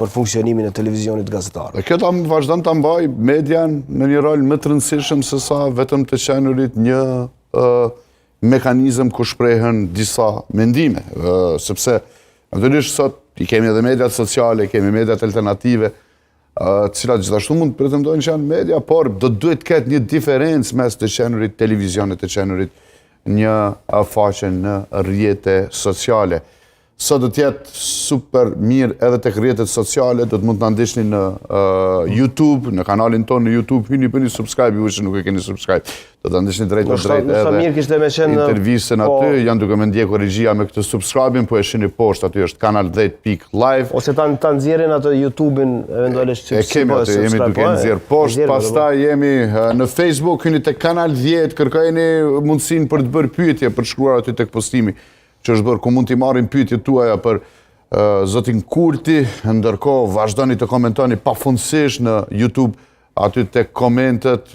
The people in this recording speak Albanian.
për funksionimin e televizionit gazetar. Kjo ta vazhdon të mbaj median në një rol më të rëndësishëm se sa vetëm të qenurit një mekanizëm ku shprehen disa mendime. Sepse, natyrisht sot i kemi edhe mediat sociale, kemi mediat alternative, cilat gjithashtu mund të pretendojnë që janë media, por do duhet ketë një diferencë mes të qenurit televizionit të qenurit një faqe në rrjete sociale. Sot do t'jetë super mirë edhe tek rrjetet sociale, do të mund të na ndiqni në YouTube, në kanalin tonë në YouTube, hyni bëni subscribe, ju që nuk e keni subscribe. Do të ndiqni drejt për drejt edhe intervistën aty, janë duke me ndjekur regjia me këtë subscribe-in, po e shihni poshtë aty është kanal 10.live. Ose ta nxjerrin atë YouTube-in eventualisht e kemi aty, jemi duke nxjerr poshtë, pastaj jemi në Facebook, hyni tek kanal 10, kërkojeni mundësinë për të bërë pyetje, për të shkruar aty tek postimi që është bërë, ku mund t'i marrin pyetjet tuaja për zotin Kurti, ndërkohë vazhdoni të komentoni pafundësisht në YouTube aty tek komentet,